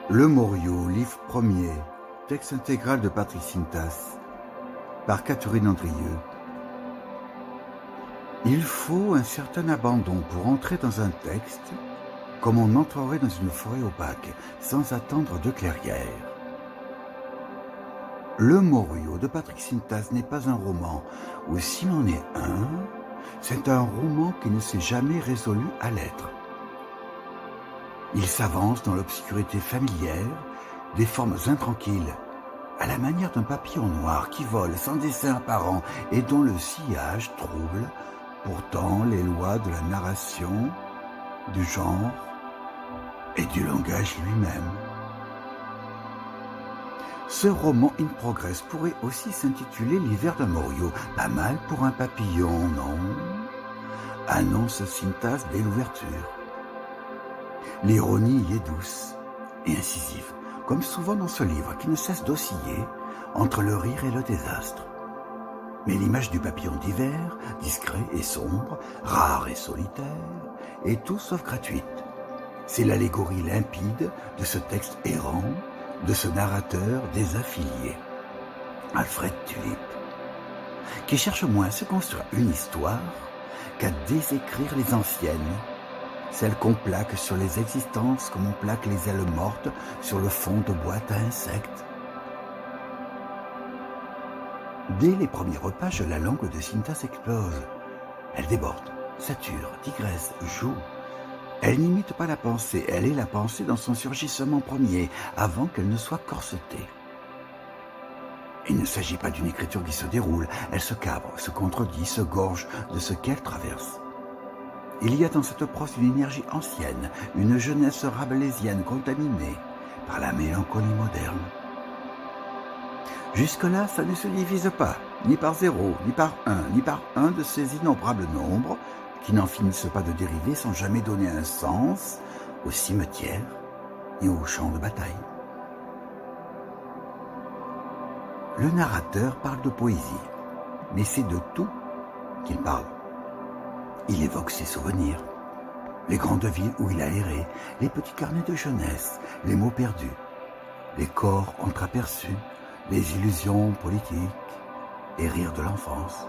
Le Morio, livre premier, texte intégral de Patrick Sintas, par Catherine Andrieux. Il faut un certain abandon pour entrer dans un texte, comme on entrerait dans une forêt opaque, sans attendre de clairière. Le Morio de Patrick Sintas n'est pas un roman, ou s'il en est un, c'est un roman qui ne s'est jamais résolu à l'être. Il s'avance dans l'obscurité familière, des formes intranquilles, à la manière d'un papillon noir qui vole sans dessein apparent et dont le sillage trouble pourtant les lois de la narration, du genre et du langage lui-même. Ce roman in progress pourrait aussi s'intituler L'hiver de Morio. Pas mal pour un papillon, non? Annonce Sintas dès l'ouverture. L'ironie y est douce et incisive, comme souvent dans ce livre qui ne cesse d'osciller entre le rire et le désastre. Mais l'image du papillon d'hiver, discret et sombre, rare et solitaire, est tout sauf gratuite. C'est l'allégorie limpide de ce texte errant, de ce narrateur désaffilié, Alfred Tulip, qui cherche moins à se construire une histoire qu'à désécrire les anciennes, celles qu'on plaque sur les existences comme on plaque les ailes mortes sur le fond de boîte à insectes. Dès les premières pages, la langue de Sintas explose. Elle déborde, sature, digresse, joue. Elle n'imite pas la pensée, elle est la pensée dans son surgissement premier, avant qu'elle ne soit corsetée. Il ne s'agit pas d'une écriture qui se déroule, elle se cabre, se contredit, se gorge de ce qu'elle traverse. Il y a dans cette prose une énergie ancienne, une jeunesse rabelaisienne contaminée par la mélancolie moderne. Jusque-là, ça ne se divise pas, ni par 0, ni par 1, ni par un de ces innombrables nombres qui n'en finissent pas de dériver sans jamais donner un sens au cimetière et au champ de bataille. Le narrateur parle de poésie, mais c'est de tout qu'il parle. Il évoque ses souvenirs, les grandes villes où il a erré, les petits carnets de jeunesse, les mots perdus, les corps entreaperçus, les illusions politiques et rires de l'enfance,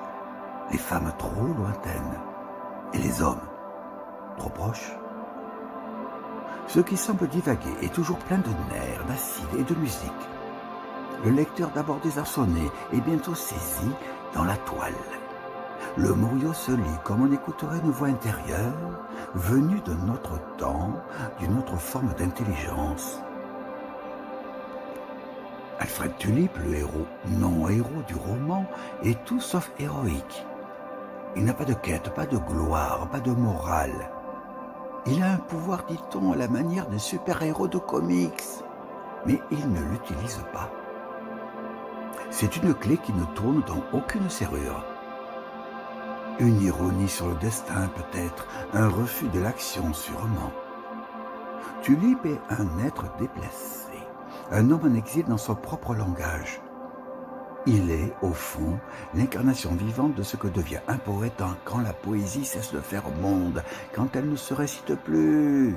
les femmes trop lointaines et les hommes trop proches. Ce qui semble divaguer est toujours plein de nerfs, d'acide et de musique. Le lecteur d'abord désarçonné est bientôt saisi dans la toile. Le Morio se lit comme on écouterait une voix intérieure venue de notre temps, d'une autre forme d'intelligence. Alfred Tulip, le héros non-héros du roman, est tout sauf héroïque. Il n'a pas de quête, pas de gloire, pas de morale. Il a un pouvoir, dit-on, à la manière des super-héros de comics, mais il ne l'utilise pas. C'est une clé qui ne tourne dans aucune serrure. Une ironie sur le destin peut-être, un refus de l'action sûrement. Tulip est un être déplacé, un homme en exil dans son propre langage. Il est, au fond, l'incarnation vivante de ce que devient un poète quand la poésie cesse de faire monde, quand elle ne se récite plus,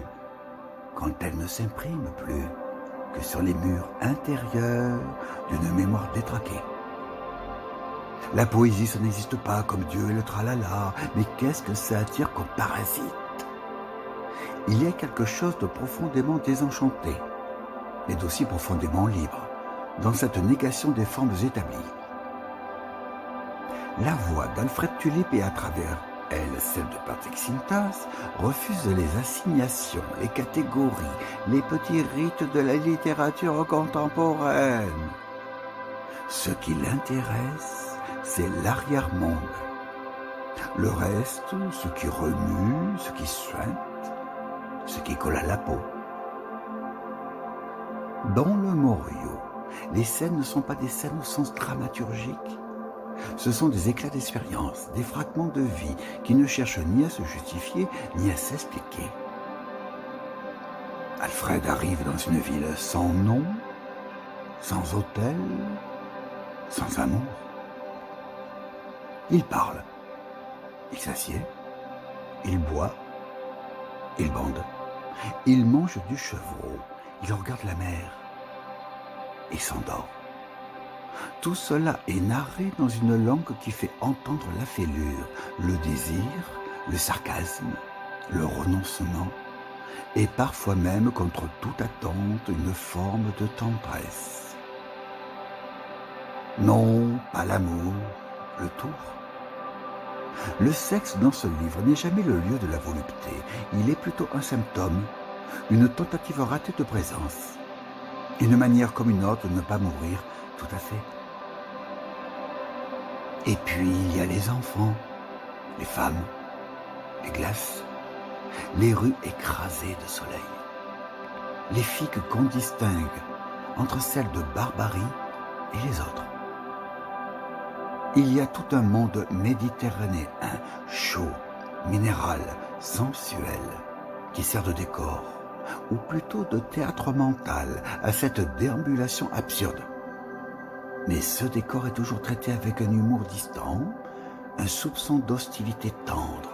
quand elle ne s'imprime plus que sur les murs intérieurs d'une mémoire détraquée. La poésie, ça n'existe pas comme Dieu et le tralala, mais qu'est-ce que ça attire comme parasite? Il y a quelque chose de profondément désenchanté, mais d'aussi profondément libre, dans cette négation des formes établies. La voix d'Alfred Tulip et à travers elle, celle de Patrick Sintas, refuse les assignations, les catégories, les petits rites de la littérature contemporaine. Ce qui l'intéresse, c'est l'arrière-monde. Le reste, ce qui remue, ce qui suinte, ce qui colle à la peau. Dans le Morio, les scènes ne sont pas des scènes au sens dramaturgique. Ce sont des éclats d'expérience, des fragments de vie qui ne cherchent ni à se justifier, ni à s'expliquer. Alfred arrive dans une ville sans nom, sans hôtel, sans amour. Il parle, il s'assied, il boit, il bande, il mange du chevreau, il regarde la mer et s'endort. Tout cela est narré dans une langue qui fait entendre la fêlure, le désir, le sarcasme, le renoncement, et parfois même, contre toute attente, une forme de tendresse. Non, pas l'amour, le tour. Le sexe dans ce livre n'est jamais le lieu de la volupté, il est plutôt un symptôme, une tentative ratée de présence, une manière comme une autre de ne pas mourir tout à fait. Et puis il y a les enfants, les femmes, les glaces, les rues écrasées de soleil, les filles qu'on distingue entre celles de barbarie et les autres. Il y a tout un monde méditerranéen, chaud, minéral, sensuel, qui sert de décor, ou plutôt de théâtre mental à cette déambulation absurde. Mais ce décor est toujours traité avec un humour distant, un soupçon d'hostilité tendre.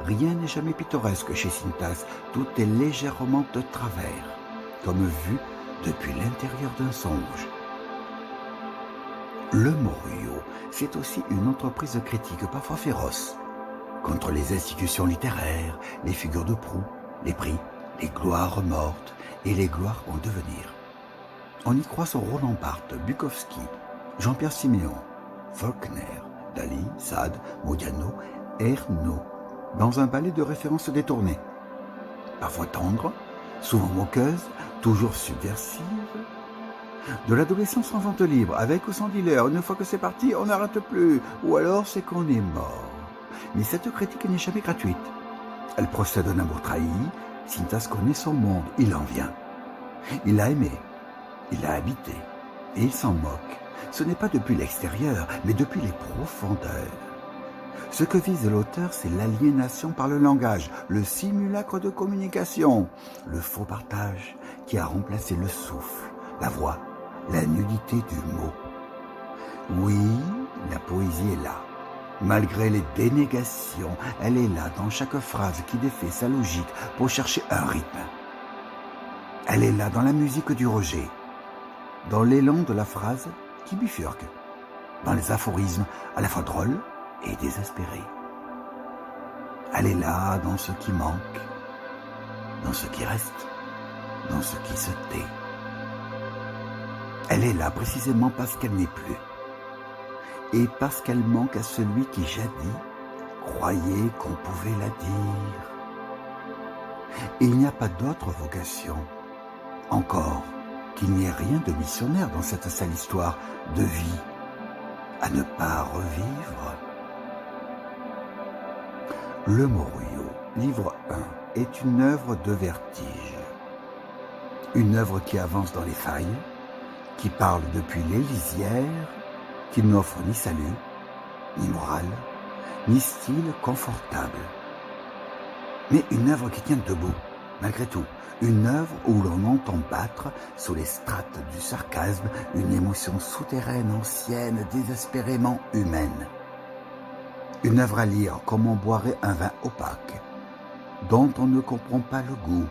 Rien n'est jamais pittoresque chez Cintas, tout est légèrement de travers, comme vu depuis l'intérieur d'un songe. Le Morio, c'est aussi une entreprise critique parfois féroce, contre les institutions littéraires, les figures de proue, les prix, les gloires mortes et les gloires en devenir. On y croit sur Roland Barthes, Bukowski, Jean-Pierre Siméon, Faulkner, Dali, Sade, Modiano, Ernaud, dans un ballet de références détournées, parfois tendres, souvent moqueuses, toujours subversives. De l'adolescence en vente libre, avec ou sans dealer, une fois que c'est parti, on n'arrête plus, ou alors c'est qu'on est mort. Mais cette critique n'est jamais gratuite. Elle procède d'un amour trahi. Cintas connaît son monde, il en vient. Il l'a aimé, il l'a habité, et il s'en moque. Ce n'est pas depuis l'extérieur, mais depuis les profondeurs. Ce que vise l'auteur, c'est l'aliénation par le langage, le simulacre de communication, le faux partage qui a remplacé le souffle, la voix, la nudité du mot. Oui, la poésie est là. Malgré les dénégations, elle est là dans chaque phrase qui défait sa logique pour chercher un rythme. Elle est là dans la musique du rejet, dans l'élan de la phrase qui bifurque, dans les aphorismes à la fois drôles et désespérés. Elle est là dans ce qui manque, dans ce qui reste, dans ce qui se tait. Elle est là précisément parce qu'elle n'est plus, et parce qu'elle manque à celui qui jadis croyait qu'on pouvait la dire. Et il n'y a pas d'autre vocation, encore qu'il n'y ait rien de missionnaire dans cette sale histoire de vie à ne pas revivre. Le Morio, livre 1, est une œuvre de vertige. Une œuvre qui avance dans les failles, qui parle depuis les lisières, qui n'offre ni salut, ni morale, ni style confortable. Mais une œuvre qui tient debout, malgré tout. Une œuvre où l'on entend battre, sous les strates du sarcasme, une émotion souterraine, ancienne, désespérément humaine. Une œuvre à lire comme on boirait un vin opaque, dont on ne comprend pas le goût,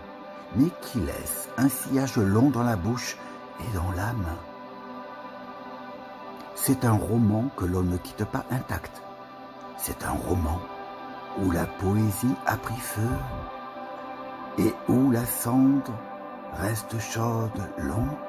mais qui laisse un sillage long dans la bouche et dans l'âme. C'est un roman que l'on ne quitte pas intact. C'est un roman où la poésie a pris feu et où la cendre reste chaude longtemps.